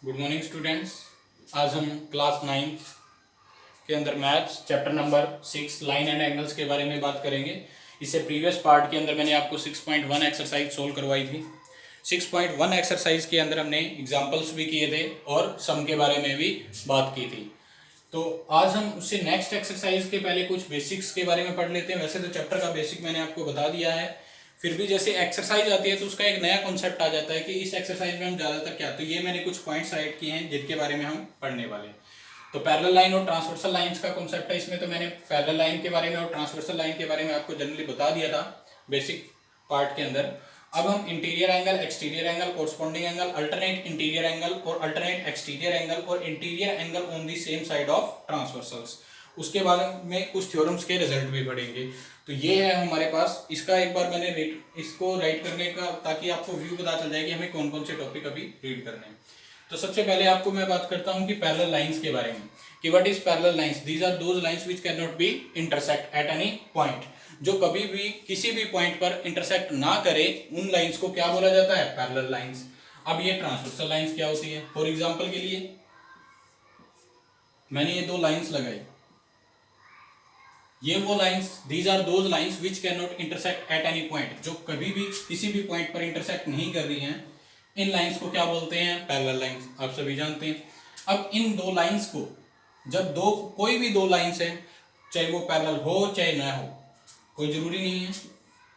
Good morning students. आज हम class 9 के अंदर maths chapter number 6 line and angles के बारे में बात करेंगे। इससे प्रीवियस पार्ट के अंदर मैंने आपको 6.1 एक्सरसाइज सोल्व करवाई थी। 6.1 एक्सरसाइज के अंदर हमने एग्जाम्पल्स भी किए थे और सम के बारे में भी बात की थी। तो आज हम उससे नेक्स्ट एक्सरसाइज के पहले कुछ बेसिक्स के बारे में पढ़ लेते हैं। वैसे तो चैप्टर का बेसिक मैंने आपको बता दिया है, फिर भी जैसे एक्सरसाइज आती है तो उसका एक नया कॉन्सेप्ट आ जाता है कि इस एक्सरसाइज में हम ज़्यादातर क्या, तो ये मैंने कुछ पॉइंट्स राइट किए हैं जिनके बारे में हम पढ़ने वाले हैं। तो पैरेलल लाइन और ट्रांसवर्सल लाइंस का कॉन्सेप्ट है इसमें। तो मैंने पैरेलल लाइन के बारे में और ट्रांसवर्सल लाइन के बारे में आपको जनरली बता दिया था बेसिक पार्ट के अंदर। अब हम interior angle, exterior angle, corresponding angle, alternate interior angle और अल्टरनेट एक्सटीरियर एंगल और interior angle on the same side of transversals, उसके बारे में कुछ थ्योरम्स के रिजल्ट भी पढ़ेंगे। तो ये है हमारे पास। इसका एक बार मैंने इसको राइट करने का, ताकि आपको व्यू पता चल जाए कि हमें कौन कौन से टॉपिक अभी रीड करने हैं। तो सबसे पहले आपको मैं बात करता हूँ कि पैरेलल लाइंस के बारे में, कि what is parallel lines. These are those lines which can not be intersect at any point. जो कभी भी किसी भी पॉइंट पर इंटरसेक्ट ना करे, उन लाइंस को क्या बोला जाता है? Parallel lines. अब ये ट्रांसवर्सल लाइंस क्या होती है? फॉर एग्जांपल के लिए मैंने ये दो लाइंस लगाई, ये वो lines, these are those lines which can not intersect at any point. जो कभी भी किसी भी पॉइंट पर इंटरसेक्ट नहीं कर रही हैं, इन लाइंस को क्या बोलते हैं? Parallel lines. आप सभी जानते हैं। अब इन दो लाइंस को, जब दो कोई भी दो लाइंस है, चाहे वो पैरेलल हो चाहे ना हो, कोई जरूरी नहीं है।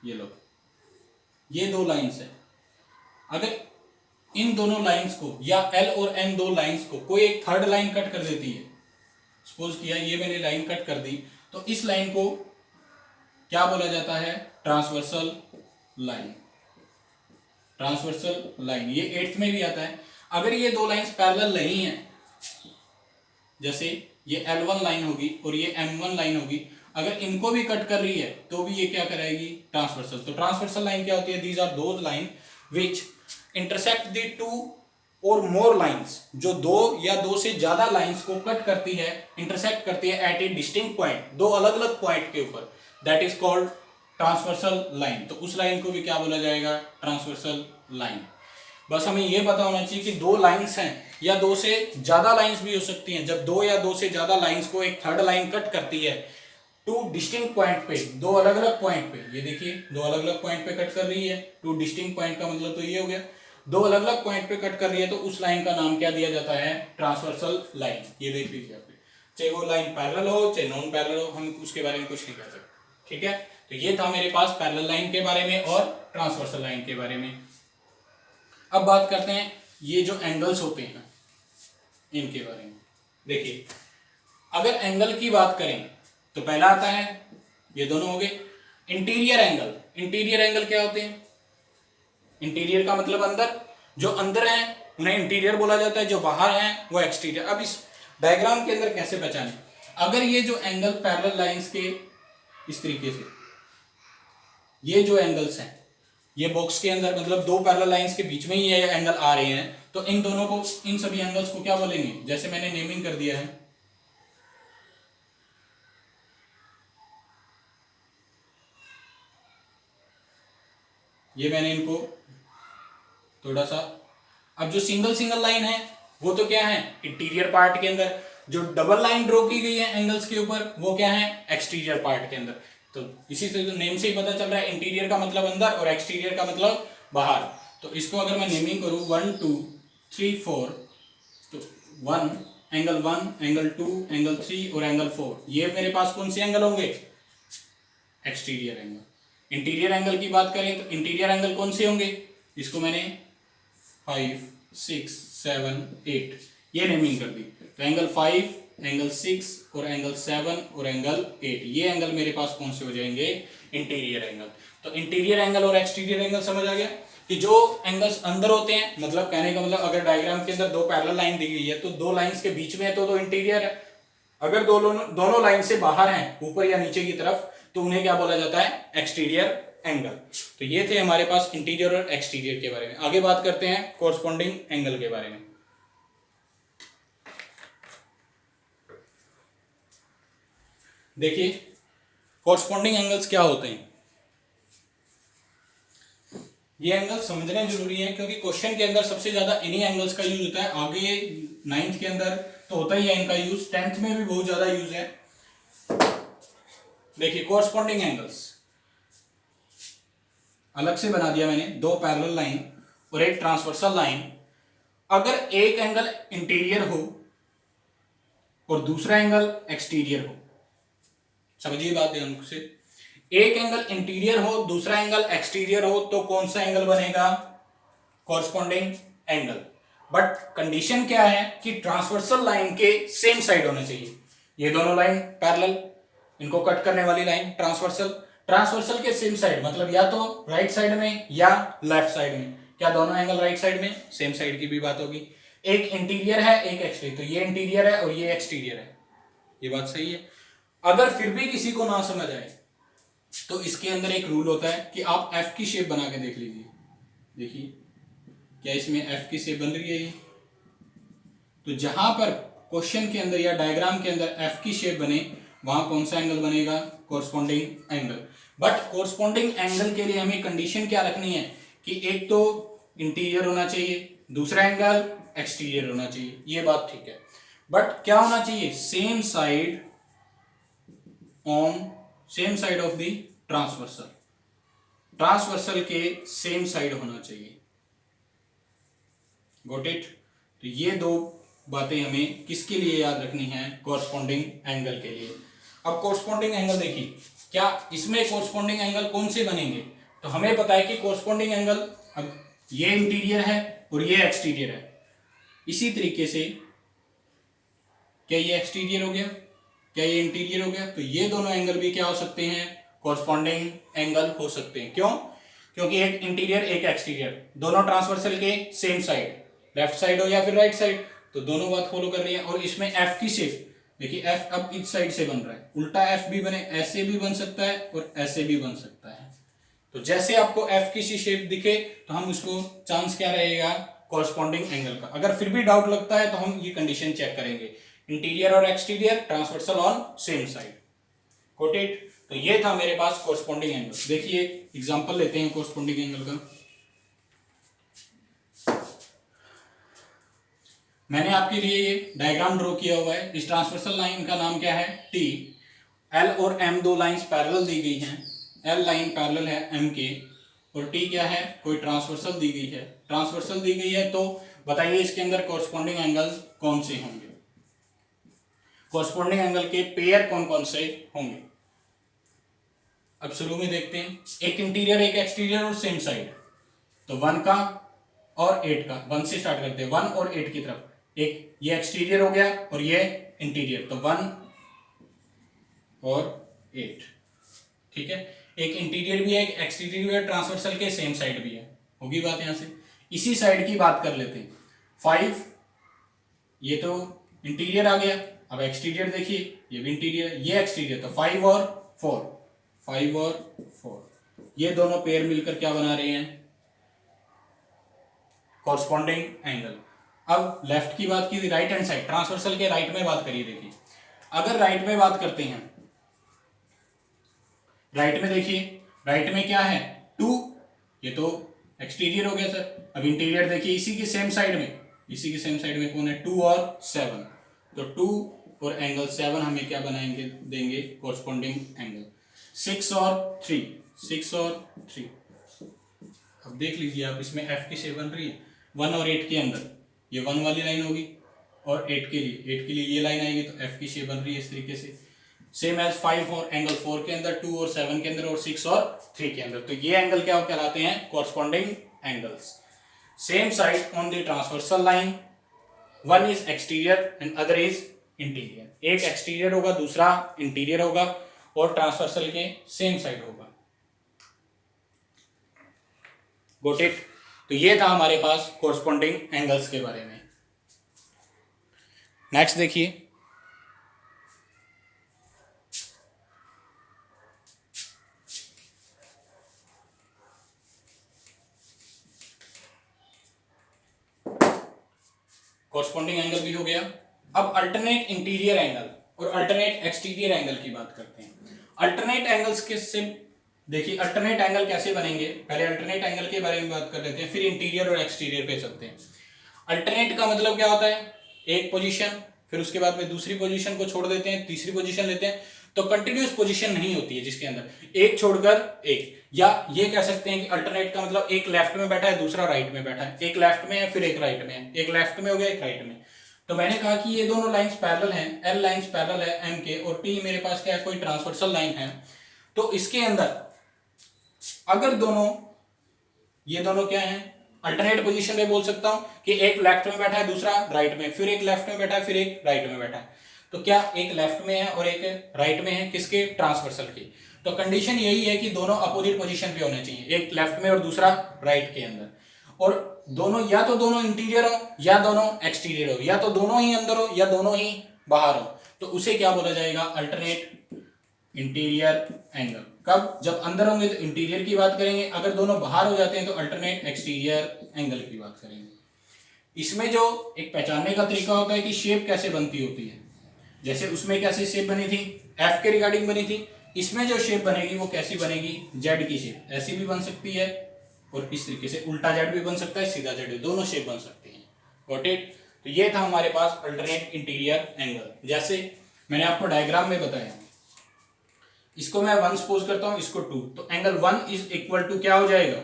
ये लो, ये दो लाइंस है। अगर इन दोनों लाइंस को या एल और एन दो लाइंस को कोई एक थर्ड लाइन कट कर देती है, सपोज किया ये मैंने लाइन कट कर दी, तो इस लाइन को क्या बोला जाता है? Transversal line. ट्रांसवर्सल लाइन ये 8th में भी आता है। अगर ये दो लाइंस पैरेलल नहीं है, जैसे ये L1 लाइन होगी और ये M1 लाइन होगी, अगर इनको भी कट कर रही है तो भी ये क्या कराएगी? ट्रांसवर्सल। तो ट्रांसवर्सल लाइन क्या होती है? These are those line which intersect the two और मोर लाइंस, जो दो या दो से ज्यादा लाइंस को कट करती है, इंटरसेक्ट करती है एट ए डिस्टिंक्ट पॉइंट, दो अलग अलग पॉइंट के ऊपर, that is called transversal line. तो उस लाइन को भी क्या बोला जाएगा? Transversal line. बस हमें यह पता होना चाहिए कि दो लाइंस हैं या दो से ज्यादा लाइंस भी हो सकती हैं। जब दो या दो से ज्यादा लाइंस को एक थर्ड लाइन कट करती है टू डिस्टिंक्ट पॉइंट पे, दो अलग अलग पॉइंट पे, ये देखिए दो अलग अलग पॉइंट पे कट कर रही है। टू डिस्टिंक्ट पॉइंट का मतलब तो ये हो गया, दो अलग अलग पॉइंट पे कट कर रही है, तो उस लाइन का नाम क्या दिया जाता है? Transversal line. ये देख लीजिए आप, चाहे वो लाइन पैरेलल हो चाहे नॉन पैरेलल हो, हम उसके बारे में कुछ नहीं कर सकते। ठीक है, तो ये था मेरे पास पैरेलल लाइन के बारे में और ट्रांसवर्सल लाइन के बारे में। अब बात करते हैं ये जो एंगल्स होते हैं इनके बारे में। देखिए, अगर एंगल की बात करें तो पहला आता है, ये दोनों हो गए इंटीरियर एंगल। इंटीरियर एंगल क्या होते हैं? इंटीरियर का मतलब अंदर, जो अंदर है उन्हें इंटीरियर बोला जाता है, जो बाहर है वो एक्सटीरियर। अब इस डायग्राम के अंदर कैसे पहचानें? अगर ये जो एंगल पैरेलल लाइंस के इस तरीके से, ये जो एंगल्स हैं, ये बॉक्स के अंदर मतलब दो पैरेलल लाइंस के बीच में ही ये एंगल आ रहे हैं, तो इन दोनों को, इन सभी एंगल्स को क्या बोलेंगे? जैसे मैंने नेमिंग कर दिया है, ये मैंने इनको थोड़ा सा, अब जो सिंगल सिंगल लाइन है वो तो क्या है? इंटीरियर पार्ट के अंदर। जो डबल लाइन ड्रॉ की गई है एंगल्स के ऊपर, वो क्या है? एक्सटीरियर पार्ट के अंदर। तो इसी से तो नेम से ही पता चल रहा है, इंटीरियर का मतलब अंदर और एक्सटीरियर का मतलब बाहर। तो इसको अगर मैं नेमिंग करूं 1 2 3 4, तो 1 एंगल 1, एंगल 2, एंगल 3 और एंगल 4, ये मेरे पास कौन से एंगल होंगे? Exterior angle. इंटीरियर एंगल की बात करें तो इंटीरियर एंगल कौन से होंगे? इसको मैंने 5 6 7 8 ये नेमिंग कर दी। तो एंगल 5, एंगल 6 और एंगल 7 और एंगल 8, ये एंगल मेरे पास कौन से हो जाएंगे? Interior angle. तो इंटीरियर एंगल और एक्सटीरियर एंगल समझ आ गया कि जो एंगल्स अंदर होते हैं, मतलब कहने का मतलब अगर डायग्राम के अंदर दो पैरेलल लाइन दी गई है तो दो लाइंस के बीच में है तो इंटीरियर है। अगर दोनों लाइन से बाहर हैं, ऊपर या नीचे की तरफ, तो उन्हें क्या बोला जाता है? Exterior angle. तो ये थे हमारे पास इंटीरियर और एक्सटीरियर के बारे में। आगे बात करते हैं कोरस्पॉन्डिंग एंगल के बारे में। देखिए, कोरस्पॉन्डिंग एंगल्स क्या होते हैं? ये एंगल समझने जरूरी है, क्योंकि क्वेश्चन के अंदर सबसे ज्यादा इन्हीं एंगल्स का यूज होता है। आगे 9th के अंदर तो होता ही है इनका यूज, 10th में भी बहुत ज्यादा यूज है। देखिए कोरस्पॉन्डिंग एंगल्स अलग से बना दिया मैंने, दो पैरेलल लाइन और एक ट्रांसवर्सल लाइन। अगर एक एंगल इंटीरियर हो और दूसरा एंगल एक्सटीरियर हो, समझिए बात ध्यान से, एक एंगल इंटीरियर हो दूसरा एंगल एक्सटीरियर हो, तो कौन सा एंगल बनेगा? Corresponding angle. बट कंडीशन क्या है कि ट्रांसवर्सल लाइन के सेम साइड होने चाहिए। ये दोनों लाइन पैरेलल, इनको कट करने वाली लाइन ट्रांसवर्सल, ट्रांसवर्सल के सेम साइड मतलब या तो राइट साइड में या लेफ्ट साइड में। क्या दोनों एंगल राइट साइड में? सेम साइड की भी बात होगी। एक इंटीरियर है एक एक्सटीरियर, तो ये इंटीरियर है और ये एक्सटीरियर है, ये बात सही है। अगर फिर भी किसी को ना समझ आए तो इसके अंदर एक रूल होता है कि आप एफ की शेप बना के देख लीजिए। देखिए क्या इसमें एफ की शेप बन रही है? ये तो जहां पर क्वेश्चन के अंदर या डायग्राम के अंदर एफ की शेप बने वहां कौन सा एंगल बनेगा? Corresponding angle. But corresponding angle के लिए हमें कंडीशन क्या रखनी है कि एक तो इंटीरियर होना चाहिए, दूसरा एंगल एक्सटीरियर होना चाहिए, ये बात ठीक है। बट क्या होना चाहिए? Same side on same side of the transversal, transversal के सेम साइड होना चाहिए। Got it? तो ये दो बातें हमें किसके लिए याद रखनी है? कोरस्पॉन्डिंग एंगल के लिए। अब कोरस्पॉन्डिंग एंगल देखिए, क्या इसमें कोरस्पॉन्डिंग एंगल कौन से बनेंगे? तो हमें पता है कि कोरस्पॉन्डिंग एंगल, अब ये इंटीरियर है और ये एक्सटीरियर है, इसी तरीके से क्या ये एक्सटीरियर हो गया, क्या ये इंटीरियर हो गया, तो ये दोनों एंगल भी क्या हो सकते हैं? कोरस्पॉन्डिंग एंगल हो सकते हैं। क्यों? क्योंकि एक इंटीरियर एक एक्सटीरियर, दोनों ट्रांसवर्सल के सेम साइड, लेफ्ट साइड हो या फिर राइट साइड, तो दोनों बात फॉलो कर रही है। और इसमें एफ की शेप देखिए, एफ अब इस साइड से बन रहा है, उल्टा एफ भी बने, ऐसे भी बन सकता है और ऐसे भी बन सकता है। तो जैसे आपको एफ की सी शेप दिखे तो हम उसको चांस क्या रहेगा? कोरस्पॉन्डिंग एंगल का। अगर फिर भी डाउट लगता है तो हम ये कंडीशन चेक करेंगे, इंटीरियर और exterior, transversal on same side. Got it? तो ये था मेरे पास कोरस्पॉन्डिंग एंगल। देखिए एग्जांपल लेते हैं कोरस्पॉन्डिंग एंगल का। मैंने आपके लिए ये डायग्राम ड्रॉ किया हुआ है। इस ट्रांसवर्सल लाइन का नाम क्या है? टी। एल और एम दो लाइंस पैरेलल दी गई हैं, एल लाइन पैरेलल है एम के, और टी क्या है? कोई ट्रांसवर्सल दी गई है। ट्रांसवर्सल दी गई है तो बताइए इसके अंदर कोरस्पॉन्डिंग एंगल कौन से होंगे? कोरस्पॉन्डिंग एंगल के पेयर कौन कौन से होंगे? अब शुरू में देखते हैं, एक इंटीरियर एक एक्सटीरियर और सेम साइड, तो 1 का और 8 का। 1 से स्टार्ट करते हैं, 1 और 8 की तरफ। एक ये एक्सटीरियर हो गया और ये इंटीरियर, तो 1 और 8, ठीक है। एक इंटीरियर भी है एक एक्सटीरियर भी है, ट्रांसवर्सल के सेम साइड भी है, होगी बात यहां से। इसी साइड की बात कर लेते हैं, 5, ये तो इंटीरियर आ गया। अब एक्सटीरियर देखिए, ये भी इंटीरियर, ये एक्सटीरियर, तो 5 और 4, 5 और 4, ये दोनों पेयर मिलकर क्या बना रहे हैं? Corresponding angle. अब लेफ्ट की बात की, राइट हैंड साइड, ट्रांसवर्सल के राइट में बात करिए। देखिए अगर राइट में बात करते हैं, राइट में देखिए, राइट में क्या है? 2, ये तो एक्सटीरियर हो गया सर। अब इंटीरियर देखिए, इसी की सेम साइड में, इसी की सेम साइड में कौन है? 2 और 7, तो 2 और एंगल 7 हमें क्या बनाएंगे? देंगे कॉरस्पॉन्डिंग एंगल। 6 और 3, 6 और 3, अब देख लीजिए आप, इसमें एफ की शेप बन रही है। 1 और 8 के अंदर ये 1 वाली लाइन होगी, और 8 के लिए ये लाइन आएगी, तो एफ की शेप बन रही है इस तरीके से। सेम एज 5 और एंगल 4 के अंदर, 2 और 7 के अंदर, और 6 और 3 के अंदर, तो ये एंगल क्या कहलाते हैं? Corresponding angles. Same side on the transversal line, one is exterior and other is interior. एक एक्सटीरियर होगा दूसरा इंटीरियर होगा, और ट्रांसवर्सल के सेम साइड होगा। Got it? तो ये था हमारे पास कॉरस्पॉन्डिंग एंगल्स के बारे में। नेक्स्ट देखिए, कॉरस्पॉन्डिंग एंगल भी हो गया। अब अल्टरनेट इंटीरियर एंगल और अल्टरनेट एक्सटीरियर एंगल की बात करते हैं। अल्टरनेट एंगल्स के से देखिए अल्टरनेट एंगल कैसे बनेंगे, पहले अल्टरनेट एंगल के बारे में बात कर लेते हैं, फिर इंटीरियर और एक्सटीरियर पे चलते हैं। अल्टरनेट का मतलब क्या होता है, एक पोजीशन, फिर उसके बाद में दूसरी पोजीशन को छोड़ देते हैं, तीसरी पोजीशन लेते हैं, तो कंटिन्यूअस पोजीशन नहीं होती है जिसके अंदर एक छोड़कर एक, या ये कह सकते हैं कि अल्टरनेट का मतलब एक लेफ्ट में बैठा है दूसरा राइट में बैठा है, एक लेफ्ट में है फिर एक राइट में है, एक लेफ्ट में हो गया एक राइट में। तो मैंने कहा कि ये दोनों लाइंस पैरेलल हैं, एल लाइंस पैरेलल है एम के, और टी मेरे पास क्या है, कोई ट्रांसवर्सल लाइन है। तो इसके अंदर अगर दोनों, ये दोनों क्या है, अल्टरनेट पोजीशन में बोल सकता हूं कि एक लेफ्ट में बैठा है दूसरा राइट में, फिर एक लेफ्ट में बैठा है फिर एक राइट में बैठा है, तो क्या एक लेफ्ट में है और एक राइट में है, किसके, ट्रांसवर्सल की। तो कंडीशन यही है कि दोनों अपोजिट पोजीशन पे होने चाहिए, एक लेफ्ट में और दूसरा राइट के अंदर, और दोनों या तो दोनों इंटीरियर हो या दोनों एक्सटीरियर हो, या तो दोनों ही अंदर हो या दोनों ही बाहर हो, तो उसे क्या बोला जाएगा, अल्टरनेट इंटीरियर एंगल। कब, जब अंदर होंगे तो इंटीरियर की बात करेंगे, अगर दोनों बाहर हो जाते हैं तो अल्टरनेट एक्सटीरियर एंगल की बात करेंगे। इसमें जो एक पहचानने का तरीका होता है कि शेप कैसे बनती होती है, जैसे उसमें कैसी शेप बनी थी, एफ के रिगार्डिंग बनी थी, इसमें जो शेप बनेगी वो कैसी बनेगी, जेड की शेप, ऐसी भी बन सकती है और इस तरीके से उल्टा जेड भी बन सकता है, सीधा जेड, दोनों शेप बन सकती हैं। Got it. तो ये था हमारे पास अल्टरनेट इंटीरियर एंगल। जैसे मैंने आपको डायग्राम में बताया, इसको मैं 1 सपोज करता हूं, इसको 2, तो एंगल 1 इज इक्वल टू क्या हो जाएगा,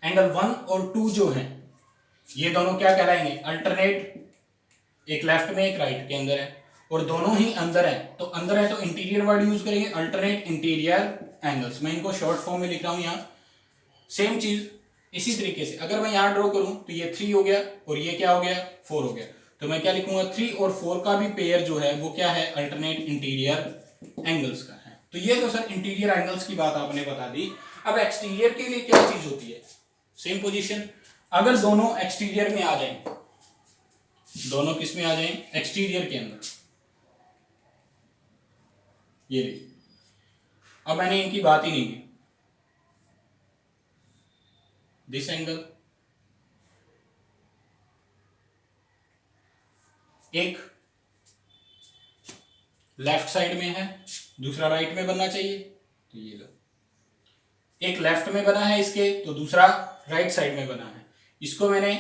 एंगल 1 और 2 जो है ये दोनों क्या कहलाएंगे, अल्टरनेट, एक लेफ्ट में एक राइट के अंदर है और दोनों ही अंदर है, तो अंदर है तो इंटीरियर वर्ड यूज करेंगे, अल्टरनेट इंटीरियर एंगल्स। मैं इनको शॉर्ट फॉर्म में लिख रहा हूं यहाँ। सेम चीज इसी तरीके से अगर मैं यहाँ ड्रॉ करूं तो ये 3 हो गया और ये क्या हो गया, 4 हो गया, तो मैं क्या लिखूंगा, 3 और 4 का भी पेयर जो है वो क्या है, अल्टरनेट इंटीरियर एंगल्स का है। तो ये तो सर इंटीरियर एंगल्स की बात आपने बता दी। अब एक्सटीरियर के लिए क्या चीज होती है, सेम पोजीशन, अगर दोनों एक्सटीरियर में आ जाएं, दोनों किस में आ जाएं, एक्सटीरियर के अंदर, ये भी, अब मैंने इनकी बात ही नहीं की, दिस एंगल एक लेफ्ट साइड में है दूसरा राइट में बनना चाहिए, तो ये लो, एक लेफ्ट में बना है इसके तो दूसरा राइट साइड में बना है, इसको मैंने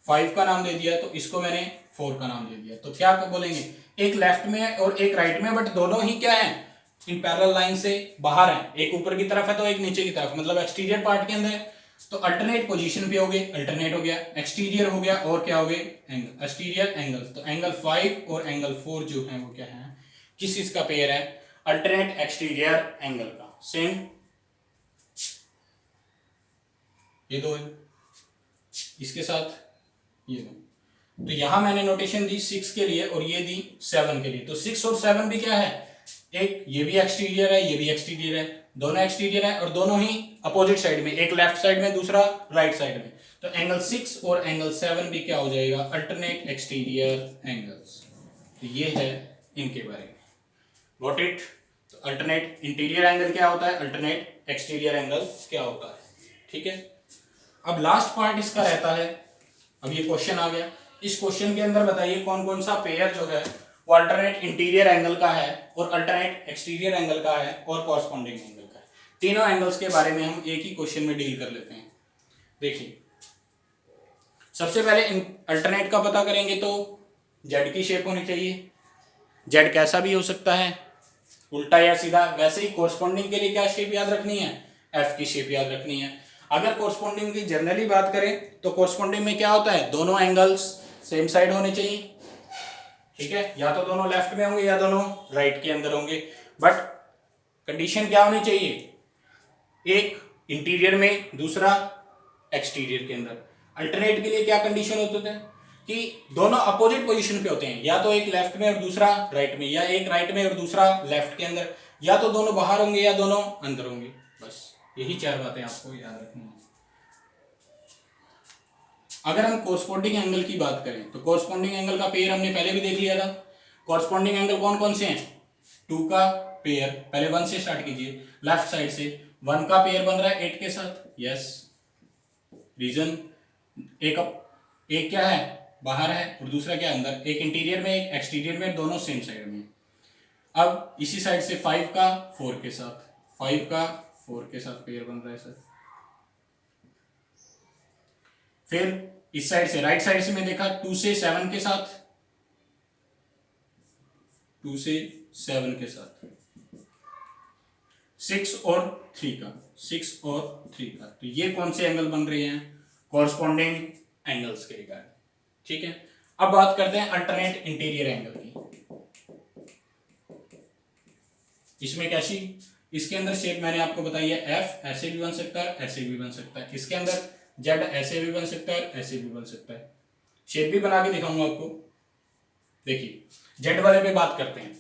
5 का नाम दे दिया तो इसको मैंने 4 का नाम दे दिया, तो क्या बोलेंगे, एक लेफ्ट में और एक राइट में, बट दोनों ही क्या है, इन पैरेलल लाइन से बाहर है, एक ऊपर की तरफ है तो एक नीचे की तरफ, मतलब एक्सटीरियर पार्ट के अंदर है, तो अल्टरनेट पोजीशन पे हो गए, अल्टरनेट हो गया, एक्सटीरियर हो गया, और क्या हो गए, एंगल, एक्सटीरियर एंगल। तो एंगल 5 और एंगल 4 जो है वो क्या है, किस चीज का पेयर है, अल्टरनेट एक्सटीरियर एंगल का। सेम ये दो है, इसके साथ ये दो, तो यहां मैंने नोटेशन दी 6 के लिए और ये दी 7 के लिए, तो 6 और 7 भी क्या है, एक ये भी एक्सटीरियर है ये भी एक्सटीरियर है, दोनों एक्सटीरियर है और दोनों ही अपोजिट साइड में, एक लेफ्ट साइड में दूसरा राइट साइड में, तो एंगल 6 और एंगल 7 भी क्या हो जाएगा, अल्टरनेट एक्सटीरियर एंगल्स। तो ये है इनके बारे में, गॉट इट। तो अल्टरनेट इंटीरियर एंगल क्या होता है, अल्टरनेट एक्सटीरियर एंगल क्या होता है, ठीक है। अब लास्ट पार्ट इसका रहता है, अब ये क्वेश्चन आ गया, इस क्वेश्चन के अंदर बताइए कौन कौन सा पेयर जो है वो अल्टरनेट इंटीरियर एंगल का है और अल्टरनेट एक्सटीरियर एंगल का है और कॉरस्पॉन्डिंग एंगल का है। तीनों एंगल्स के बारे में हम एक ही क्वेश्चन में डील कर लेते हैं। देखिए सबसे पहले अल्टरनेट का पता करेंगे तो जेड की शेप होनी चाहिए, जेड कैसा भी हो सकता है, उल्टा या सीधा, वैसे ही कॉरस्पॉन्डिंग के लिए क्या शेप याद रखनी है, एफ की शेप याद रखनी है। अगर कॉरस्पॉन्डिंग की जनरली बात करें तो कॉरस्पॉन्डिंग में क्या होता है, दोनों एंगल्स सेम साइड होने चाहिए, ठीक है, या तो दोनों लेफ्ट में होंगे या दोनों राइट के अंदर होंगे, बट कंडीशन क्या होनी चाहिए, एक इंटीरियर में दूसरा एक्सटीरियर के अंदर। अल्टरनेट के लिए क्या कंडीशन होते हैं कि दोनों अपोजिट पोजीशन पे होते हैं, या तो एक लेफ्ट में और दूसरा राइट में, या एक राइट में और दूसरा लेफ्ट के अंदर, या तो दोनों बाहर होंगे या दोनों अंदर होंगे। बस यही 4 बातें आपको याद रखनी है। अगर हम कोरस्पॉन्डिंग एंगल की बात करें तो कोरस्पॉन्डिंग एंगल का पेयर हमने पहले भी देख लिया था। कोरस्पॉन्डिंग एंगल कौन कौन से हैं, 2 का पेयर, पहले 1 से स्टार्ट कीजिए, लेफ्ट साइड से 1 का पेयर बन रहा है 8 के साथ, यस, रीजन एक क्या है, बाहर है और दूसरा क्या अंदर, एक इंटीरियर में एक एक्सटीरियर में, दोनों सेम साइड में। अब इसी साइड से 5 का 4 के साथ, 5 का 4 के साथ पेयर बन रहा है सर। फिर इस साइड से राइट साइड से मैं देखा 2 से 7 के साथ, 2 से 7 के साथ, 6 और 3 का, 6 और 3 का। तो ये कौन से एंगल बन रहे हैं? कॉरस्पॉन्डिंग एंगल्स के रिगार्डिंग। ठीक है, अब बात करते हैं अल्टरनेट इंटीरियर एंगल की। इसमें कैसी, इसके अंदर शेप मैंने आपको बताई है एफ, ऐसे भी बन सकता है, ऐसे भी बन सकता है। इसके अंदर जेड ऐसे भी बन सकता है, ऐसे भी बन सकता है। शेप भी बना के दिखाऊंगा आपको। देखिए जेड वाले पे बात करते हैं,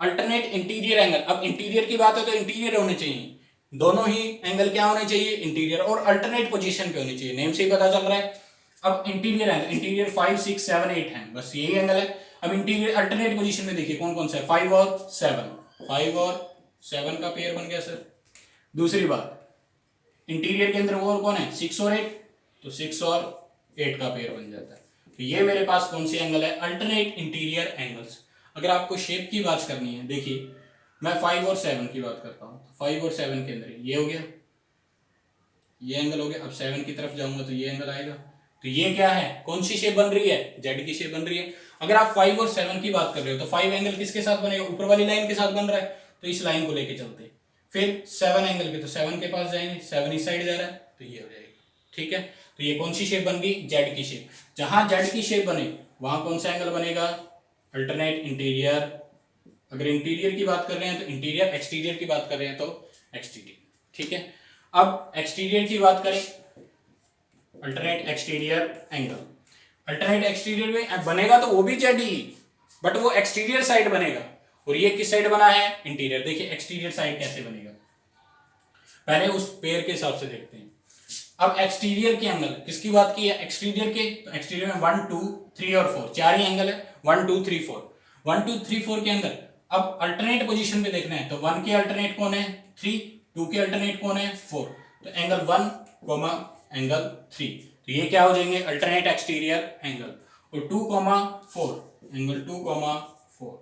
अल्टरनेट इंटीरियर एंगल। अब इंटीरियर की बात है तो इंटीरियर होने चाहिए, दोनों ही एंगल क्या होने चाहिए? इंटीरियर, और अल्टरनेट पोजीशन पे होने चाहिए, नेम से ही पता चल रहा है। अब इंटीरियर एंगल, इंटीरियर 5 6 7 8 है, बस यही एंगल है। अब इंटीरियर अल्टरनेट पोजीशन में देखिए कौन कौन सा है, 5 और 7, 5 और 7 का पेयर बन गया सर। दूसरी बात, इंटीरियर के अंदर वो और कौन है? 6 और 8, तो 6 और 8 का पेयर बन जाता है। तो ये मेरे पास कौन सी एंगल है? Alternate interior angles. अगर आपको शेप की बात करनी है, देखिए मैं 5 और 7 की बात करता हूँ, 5 और 7 के अंदर ये हो गया, ये एंगल हो गया। अब 7 की तरफ जाऊंगा तो ये एंगल आएगा। तो ये क्या है? कौन सी शेप बन रही है? जेड की शेप बन रही है। अगर आप 5 और 7 की बात कर रहे हो तो 5 एंगल किसके साथ बनेगा? ऊपर वाली लाइन के साथ बन रहा है, तो इस लाइन को लेके चलते हैं। फिर 7 एंगल के, तो 7 के पास जाएंगे, 7 इस साइड जा रहा है, तो ये हो जाएगी। ठीक है, तो ये कौन सी शेप बन गई? जेड की शेप। जहां जेड की शेप बने वहां कौन सा एंगल बनेगा? Alternate interior. अगर इंटीरियर की बात कर रहे हैं तो इंटीरियर, एक्सटीरियर की बात कर रहे हैं तो एक्सटीरियर। ठीक है, अब एक्सटीरियर की बात करें, alternate exterior angle. Alternate exterior में बनेगा तो वो भी जेड ही, बट वो एक्सटीरियर साइड बनेगा, और ये किस साइड बना है? इंटीरियर। देखिए एक्सटीरियर साइड कैसे बनेगा, पहले उस पेयर के हिसाब से देखते हैं। अब एक्सटीरियर के एंगल किसकी बात की है? एक्सटीरियर के, तो एक्सटीरियर में 1 2 3 और 4 चार ही एंगल है, 1 2 3 4, 1 2 3 4 के अंदर अब अल्टरनेट पोजीशन पे देखना है, तो 1 के अल्टरनेट कौन है? 3, 2 के अल्टरनेट कौन है? 4, तो एंगल 1 एंगल 3, तो ये क्या हो जाएंगे? Alternate exterior angle. और 2 4 एंगल 2 4,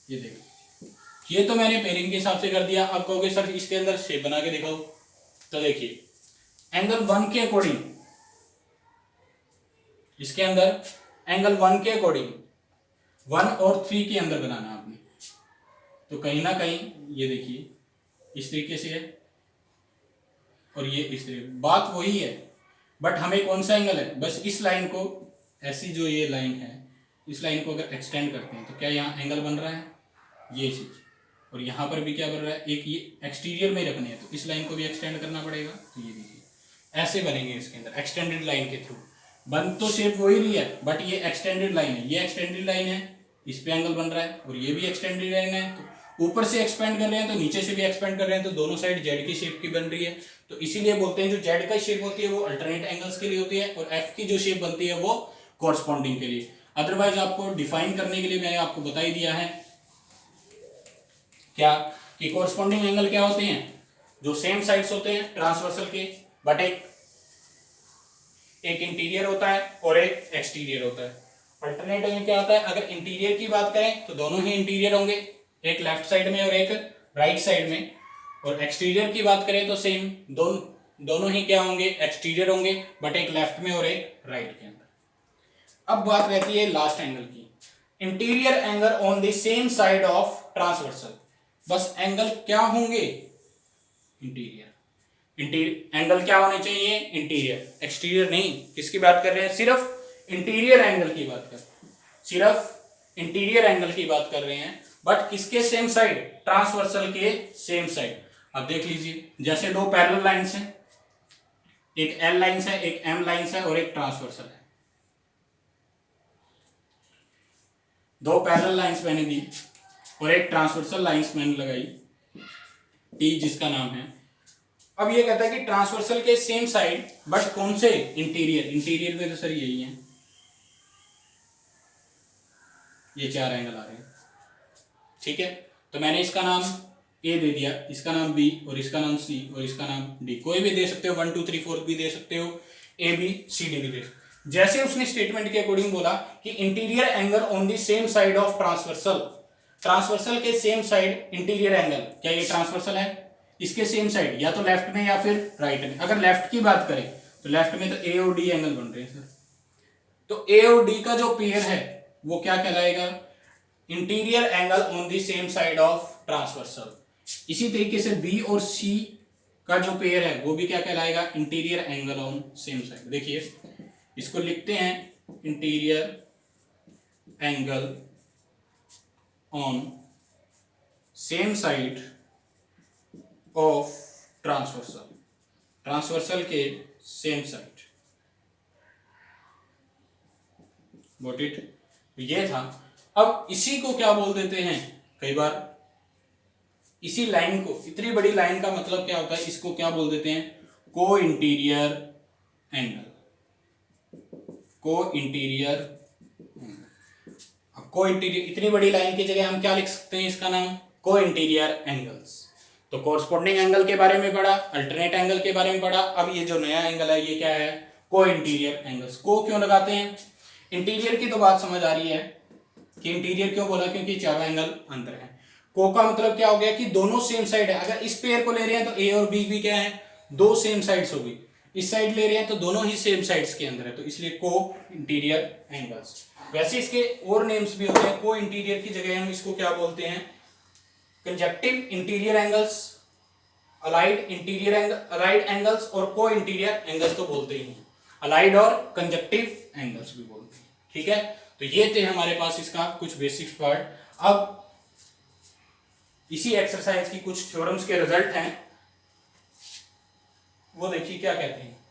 ये देखो, ये तो मैंने पेयरिंग के हिसाब से कर दिया। अब कहोगे सर इसके अंदर शेप बना के दिखाओ, तो देखिए एंगल 1 के अकॉर्डिंग, इसके अंदर एंगल 1 के अकॉर्डिंग 1 और 3 के अंदर बनाना आपने, तो कहीं ना कहीं ये देखिए इस तरीके से है, और ये इस तरीके, बात वही है, बट हमें कौन सा एंगल है? बस इस लाइन को, ऐसी जो ये लाइन है, इस लाइन को अगर एक्सटेंड करते हैं तो क्या यहाँ एंगल बन रहा है? ये चीज, और यहाँ पर भी क्या बन रहा है? एक ये एक्सटीरियर में रखनी है, तो इस लाइन को भी एक्सटेंड करना पड़ेगा। तो ये देखिए ऐसे बनेंगे इसके अंदर, एक्सटेंडेड लाइन के थ्रू। बन तो शेप वही रही है, बट ये एक्सटेंडेड लाइन है, ये एक्सटेंडेड लाइन है, इस पे एंगल बन रहा है, और ये भी एक्सटेंडेड लाइन है, तो ऊपर से एक्सपेंड कर रहे हैं तो नीचे से भी एक्सपेंड कर रहे हैं, तो दोनों साइड जेड की शेप की बन रही है। तो इसीलिए बोलते हैं जो जेड का शेप होती है वो अल्टरनेट एंगल्स के लिए होती है, और एफ की जो शेप बनती है वो कॉरस्पॉन्डिंग के लिए। अदरवाइज आपको डिफाइन करने के लिए मैंने आपको बता ही दिया है क्या, कि कॉरस्पॉन्डिंग एंगल क्या होते हैं? जो सेम साइड्स होते हैं ट्रांसवर्सल के, बट एक इंटीरियर होता है और एक एक्सटीरियर होता है। अल्टरनेट में क्या होता है? अगर इंटीरियर की बात करें तो दोनों ही इंटीरियर होंगे, एक लेफ्ट साइड में और एक राइट साइड में। और एक्सटीरियर की बात करें तो सेम, दोनों ही क्या होंगे? एक्सटीरियर होंगे, बट एक लेफ्ट में और एक राइट के अंदर। अब बात रहती है लास्ट एंगल की, interior angle on the same side of transversal. बस एंगल क्या होंगे? इंटीरियर एंगल क्या होने चाहिए? इंटीरियर, एक्सटीरियर नहीं। किसकी बात कर रहे हैं? सिर्फ इंटीरियर एंगल की बात कर, सिर्फ इंटीरियर एंगल की बात कर रहे हैं, बट किसके सेम साइड? ट्रांसवर्सल के सेम साइड। अब देख लीजिए, जैसे दो पैरेलल लाइंस हैं, एक एल लाइंस है, एक एम लाइंस है, और एक ट्रांसवर्सल है। दो पैरेलल लाइंस मैंने दी और एक ट्रांसवर्सल लाइंस मैंने लगाई, टी जिसका नाम है। अब ये कहता है कि ट्रांसवर्सल के सेम साइड, बट कौन से? इंटीरियर में तो सर यही है, ये चार एंगल आ रहे हैं। ठीक है, तो मैंने इसका नाम ए दे दिया, इसका नाम बी, और इसका नाम सी, और इसका नाम डी। कोई भी दे सकते हो, 1 2 3 4 भी दे सकते हो, ए बी सी डी भी दे सकते हो। जैसे उसने स्टेटमेंट के अकॉर्डिंग बोला कि interior angle on the same side of transversal, transversal के सेम साइड इंटीरियर एंगल, क्या ये ट्रांसवर्सल है? इसके सेम साइड, या तो लेफ्ट में या फिर राइट में। अगर लेफ्ट की बात करें तो लेफ्ट में तो ए और डी एंगल बन रहे हैं सर, तो ए और डी का जो पेयर है वो क्या कहलाएगा, interior angle on the same side of transversal. इसी तरीके से बी और सी का जो पेयर है वो भी क्या कहलाएगा, interior angle on same side. देखिए इसको लिखते हैं interior angle on same side of transversal, transversal के सेम साइड। Got it. ये था। अब इसी को क्या बोल देते हैं, कई बार इसी लाइन को, इतनी बड़ी लाइन का मतलब क्या होता है, इसको क्या बोल देते हैं, को इंटीरियर एंगल, को इंटीरियर। को इंटीरियर, इतनी बड़ी लाइन की जगह हम क्या लिख सकते हैं, इसका नाम को इंटीरियर एंगल्स। तो कोरस्पोंडिंग एंगल के बारे में पढ़ा, अल्टरनेट एंगल के बारे में पढ़ा, अब ये जो नया एंगल है ये क्या है, को इंटीरियर एंगल्स। को क्यों लगाते हैं, इंटीरियर की तो बात समझ आ रही है कि इंटीरियर क्यों बोला, क्योंकि चारों एंगल अंदर है। को का मतलब क्या हो गया कि दोनों सेम साइड है। अगर इस पेयर को ले रहे हैं तो ए और बी भी क्या है, दो सेम साइड्स होगी। इस साइड ले रहे हैं तो दोनों ही सेम साइड्स के अंदर है, तो इसलिए को इंटीरियर एंगल्स। वैसे इसके और नेम्स भी होते हैं। को इंटीरियर की जगह हम इसको क्या बोलते हैं, conjunctive interior angles, allied interior angle, allied angles और को इंटीरियर एंगल्स तो बोलते ही हैं, अलाइड और कंजक्टिव एंगल्स भी बोलते हैं। ठीक है, तो ये थे हमारे पास इसका कुछ बेसिक्स पार्ट। अब इसी एक्सरसाइज की कुछ थ्योरम्स के रिजल्ट हैं, वो देखिए क्या कहते हैं।